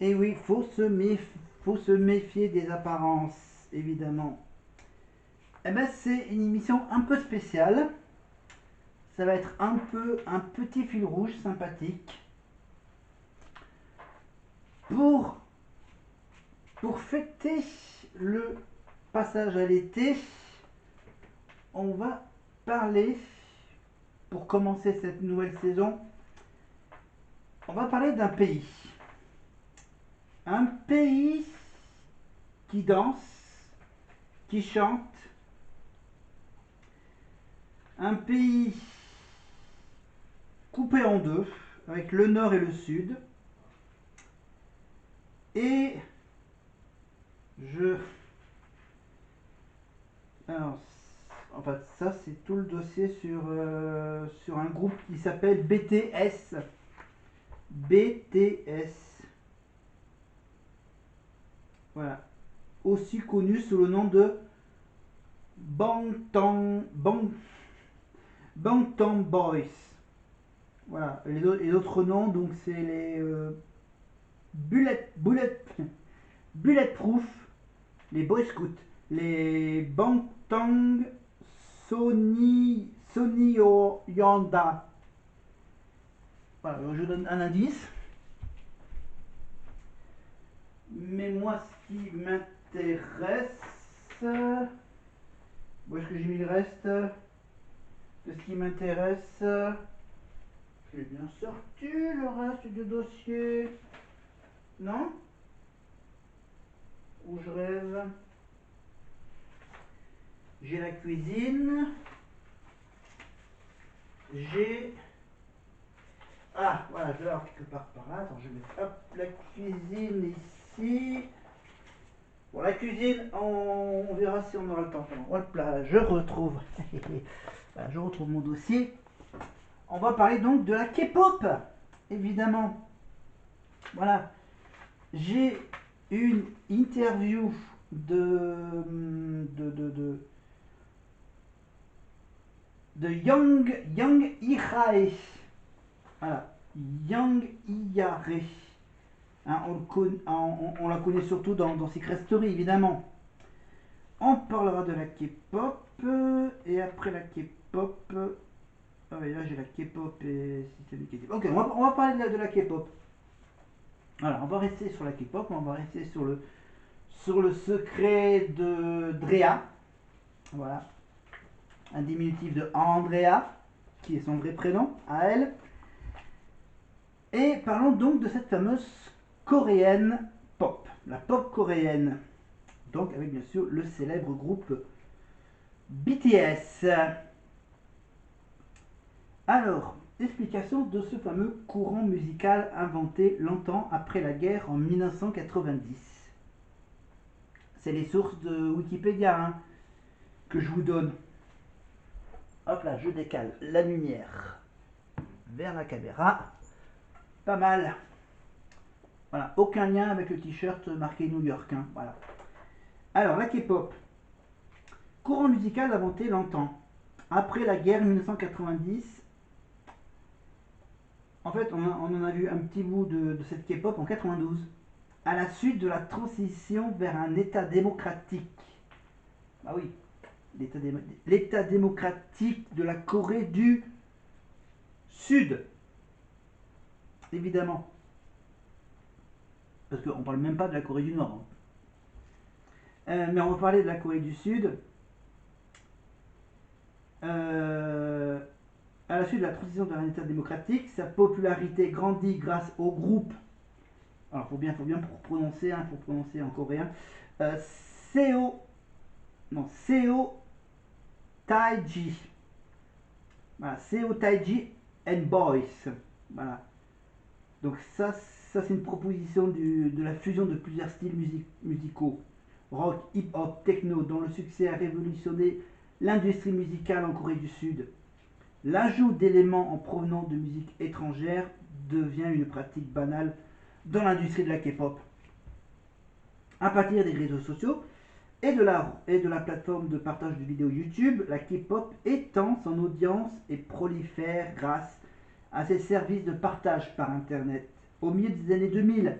Et oui, faut se méfier des apparences, évidemment. Eh ben, c'est une émission un peu spéciale. Ça va être un petit fil rouge sympathique pour, pour fêter le passage à l'été. On va parler, pour commencer cette nouvelle saison, on va parler d'un pays. Un pays qui danse, qui chante, un pays coupé en deux, avec le nord et le sud. Et je... Alors, en fait, ça c'est tout le dossier sur un groupe qui s'appelle BTS. BTS. Voilà. Aussi connu sous le nom de Bangtan Boys. Voilà. Les autres noms, donc c'est les Bulletproof, les Boy Scouts, les Bangtan Sony Yanda. Voilà, je donne un indice. Mais moi, ce qui m'intéresse. Où est-ce que j'ai mis le reste de ce qui m'intéresse? J'ai bien sorti le reste du dossier. Non? Où je rêve? J'ai la cuisine. J'ai. Ah, voilà, je vais avoir quelque part par là. Attends, je vais hop, la cuisine ici. Bon, la cuisine, on verra si on aura le temps. Hop là, je retrouve. Voilà, je retrouve mon dossier. On va parler donc de la K-pop, évidemment. Voilà, j'ai une interview de Young Irae. Voilà, Young Irae. Hein, on la connaît surtout dans Secret Story, évidemment. On parlera de la K-pop. Et après la K-pop. Ah oui, là j'ai la K-pop et système K-pop. Ok, on va parler de la K-pop. Voilà, on va rester sur la K-pop, on va rester sur le secret de Drea. Voilà, un diminutif de Andrea, qui est son vrai prénom, à elle. Et parlons donc de cette fameuse coréenne pop, la pop coréenne. Donc avec bien sûr le célèbre groupe BTS. Alors, explication de ce fameux courant musical inventé longtemps après la guerre en 1990. C'est les sources de Wikipédia hein, que je vous donne. Hop là, je décale la lumière vers la caméra. Pas mal. Voilà, aucun lien avec le t-shirt marqué New York. Hein, voilà. Alors, la K-pop. Courant musical inventé longtemps. Après la guerre 1990, en fait, on en a vu un petit bout de cette K-pop en 92, à la suite de la transition vers un État démocratique. Ah oui, l'État démocratique de la Corée du Sud, évidemment. Parce qu'on ne parle même pas de la Corée du Nord. Mais on va parler de la Corée du Sud. Euh, à la suite de la transition vers un État démocratique, sa popularité grandit grâce au groupe. Alors, faut bien pour prononcer, hein, pour prononcer en coréen. Euh, Seo, non, Seo Taiji. Voilà, Seo Taiji and Boys. Voilà. Donc ça c'est une proposition de la fusion de plusieurs styles musicaux. Rock, hip-hop, techno, dont le succès a révolutionné l'industrie musicale en Corée du Sud. L'ajout d'éléments en provenant de musique étrangère devient une pratique banale dans l'industrie de la K-pop. À partir des réseaux sociaux et de la plateforme de partage de vidéos YouTube, la K-pop étend son audience et prolifère grâce à ses services de partage par Internet. Au milieu des années 2000,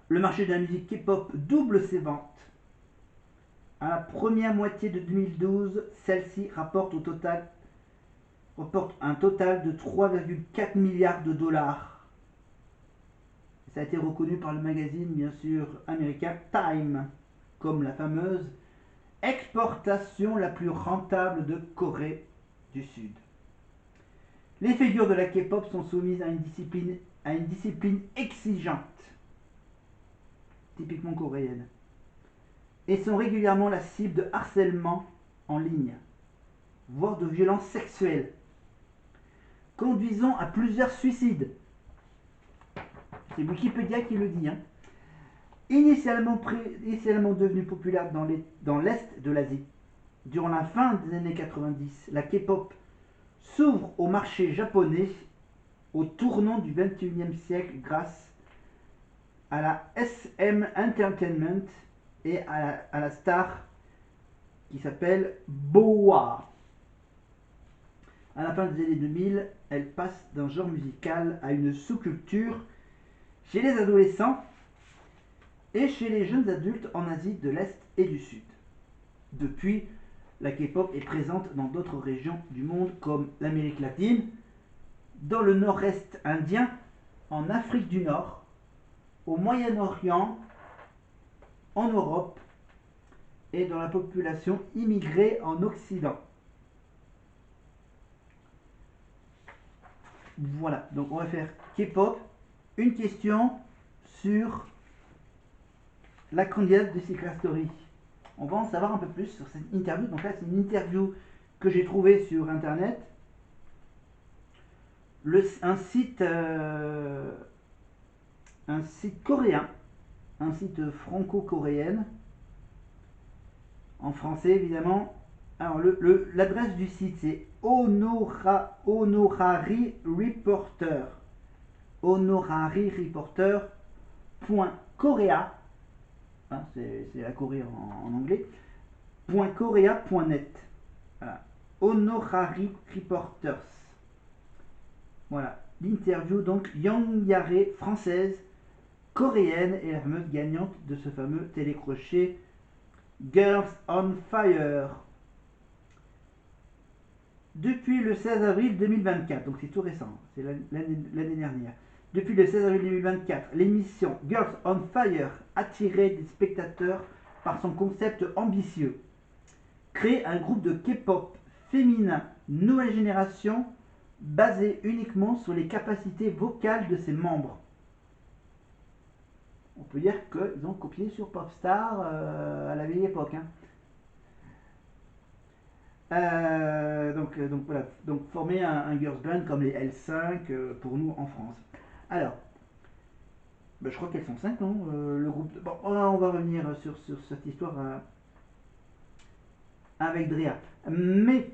Le marché de la musique K-pop double ses ventes. À la première moitié de 2012, celle-ci rapporte un total de 3,4 milliards de dollars. Ça a été reconnu par le magazine, bien sûr, américain Time, comme la fameuse exportation la plus rentable de Corée du Sud. Les figures de la K-pop sont soumises à une discipline exigeante, typiquement coréenne, et sont régulièrement la cible de harcèlement en ligne, voire de violences sexuelles, conduisant à plusieurs suicides. C'est Wikipédia qui le dit. Initialement devenue populaire dans l'Est de l'Asie, durant la fin des années 90, la K-pop s'ouvre au marché japonais au tournant du XXIe siècle grâce à la SM Entertainment et à la star qui s'appelle BoA. À la fin des années 2000, elle passe d'un genre musical à une sous-culture chez les adolescents et chez les jeunes adultes en Asie de l'Est et du Sud. Depuis, la K-pop est présente dans d'autres régions du monde comme l'Amérique latine, dans le nord-est indien, en Afrique du Nord, au Moyen-Orient, en Europe et dans la population immigrée en Occident. Voilà, donc on va faire K-pop. Une question sur la candidate de Secret Story. On va en savoir un peu plus sur cette interview. Donc là, c'est une interview que j'ai trouvée sur internet. Un site coréen, un site franco-coréen, en français évidemment. Alors l'adresse du site c'est Honorary Reporter. Honorary Reporter.korea, c'est la Corée en anglais, .korea.net. Voilà. Honorary Reporters. Voilà. L'interview donc Young Yare, française, coréenne, et la fameuse gagnante de ce fameux télécrochet Girls on Fire. Depuis le 16 avril 2024, donc c'est tout récent, c'est l'année dernière. Depuis le 16 avril 2024, l'émission Girls on Fire attirait des spectateurs par son concept ambitieux. Créer un groupe de K-pop féminin nouvelle génération basé uniquement sur les capacités vocales de ses membres. On peut dire qu'ils ont copié sur Popstar à la vieille époque. Donc voilà, donc former un girls band comme les L5 pour nous en France. Alors, je crois qu'elles sont 5, non le groupe. Bon, on va revenir sur cette histoire avec Drea. Mais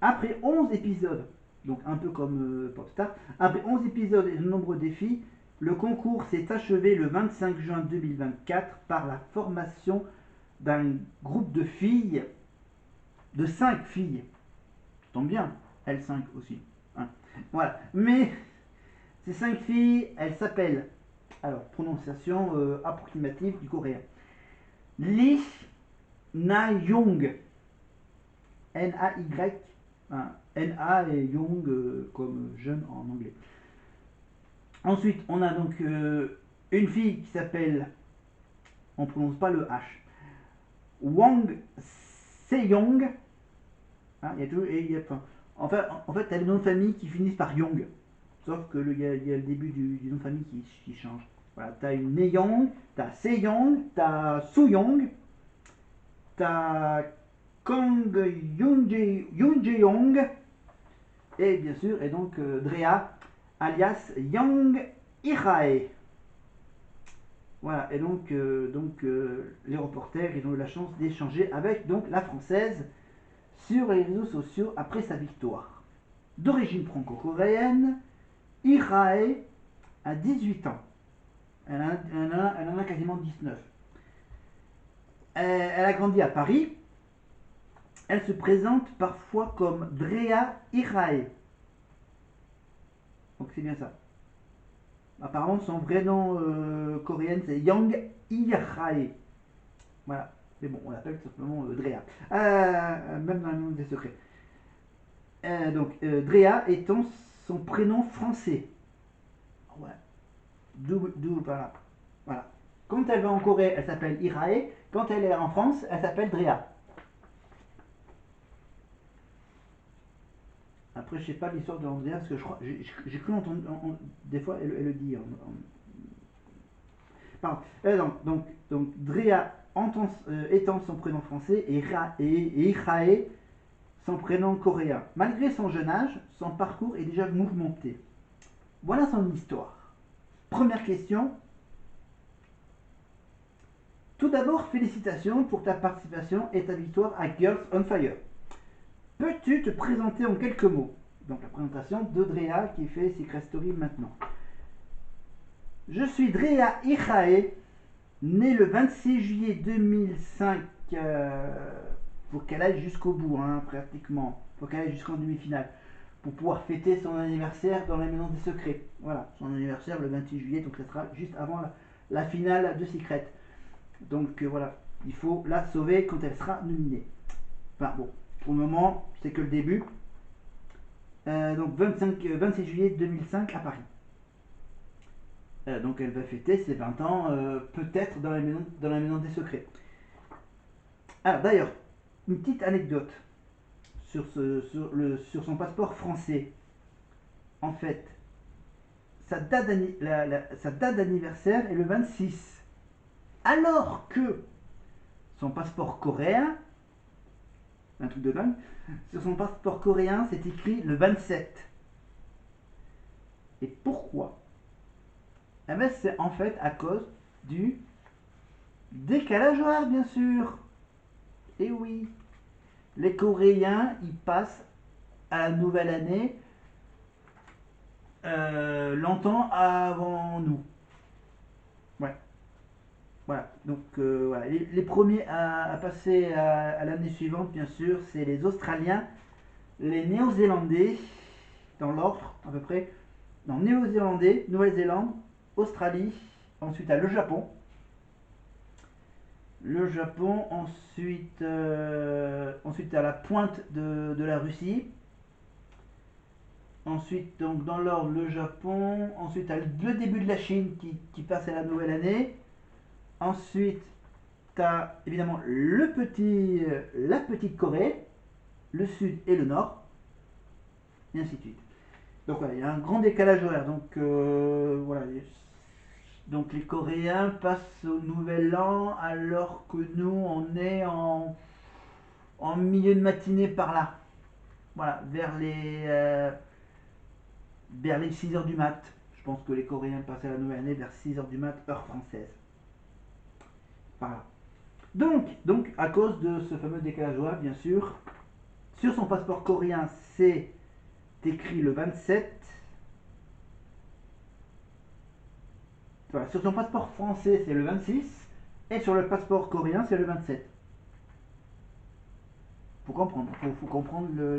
après 11 épisodes, donc un peu comme Popstar, après 11 épisodes et de nombreux défis, le concours s'est achevé le 25 juin 2024 par la formation d'un groupe de filles, de 5 filles. Ça tombe bien, L5 aussi. Voilà. Mais ces 5 filles, elles s'appellent, alors prononciation approximative du coréen, Lee Na-young. N-A-Y. N-A et Young comme jeune en anglais. Ensuite, on a donc une fille qui s'appelle, on ne prononce pas le H, Wang Seyong. Il y a tout, en fait, tu as les noms de famille qui finissent par Young. Sauf que il y a le début du nom de famille qui change. Voilà, tu as une Neyong, tu as Seyong, tu as Suyong, tu as Kang Young, et bien sûr, et donc Drea, alias Yang Irae. Voilà, et donc, les reporters, ils ont eu la chance d'échanger avec donc la française sur les réseaux sociaux après sa victoire. D'origine franco-coréenne, Irae a 18 ans. Elle en a quasiment 19. Elle a grandi à Paris. Elle se présente parfois comme Drea Irae. Donc c'est bien ça. Apparemment, son vrai nom coréen, c'est Yang Irae. Voilà. Mais bon, on l'appelle tout simplement Drea. Même dans le monde des secrets. Drea étant son prénom français. Ouais. D'où par là. Voilà. Quand elle va en Corée, elle s'appelle Irae. Quand elle est en France, elle s'appelle Drea. Après, je sais pas l'histoire de Andrea, parce que je crois, j'ai cru entendre, des fois, elle le dit. Pardon. Donc, Drea étant son prénom français et Irae son prénom coréen. Malgré son jeune âge, son parcours est déjà mouvementé. Voilà son histoire. Première question. Tout d'abord, félicitations pour ta participation et ta victoire à Girls on Fire. Peux-tu te présenter en quelques mots? Donc la présentation de Drea qui fait Secret Story maintenant. Je suis Drea Irae, née le 26 juillet 2005. Faut qu'elle aille jusqu'au bout, hein, pratiquement. Faut qu'elle aille jusqu'en demi-finale. Pour pouvoir fêter son anniversaire dans la Maison des Secrets. Voilà, son anniversaire le 26 juillet, donc ça sera juste avant la finale de Secret. Donc voilà, il faut la sauver quand elle sera nominée. Enfin bon, pour le moment, c'est que le début. Donc 26 juillet 2005 à Paris. Donc elle va fêter ses 20 ans, peut-être dans la maison des secrets. Alors d'ailleurs, une petite anecdote sur son passeport français. En fait, sa date d'anniversaire est le 26. Alors que son passeport coréen, un truc de dingue, sur son passeport coréen, c'est écrit le 27. Et pourquoi? Eh ben, c'est en fait à cause du décalage horaire, bien sûr. Et oui, les Coréens, ils passent à la nouvelle année longtemps avant nous. Ouais, voilà. Donc, voilà. Les premiers à passer à l'année suivante, bien sûr, c'est les Australiens, les Néo-Zélandais, dans l'ordre à peu près. Non, Néo-Zélandais, Nouvelle-Zélande, Australie, ensuite à le Japon. Le Japon, ensuite à la pointe de la Russie. Ensuite, donc dans l'ordre, le Japon. Ensuite, à le début de la Chine qui passe à la nouvelle année. Ensuite, tu as évidemment la petite Corée, le sud et le nord, et ainsi de suite. Donc voilà, il y a un grand décalage horaire. Donc voilà, donc les Coréens passent au nouvel an alors que nous, on est en milieu de matinée par là. Voilà, vers les 6 heures du mat. Je pense que les Coréens passent à la nouvelle année vers 6 heures du mat, heure française. Voilà. Donc, à cause de ce fameux décalage horaire, bien sûr, sur son passeport coréen, c'est écrit le 27. Voilà, sur son passeport français, c'est le 26. Et sur le passeport coréen, c'est le 27. Faut comprendre le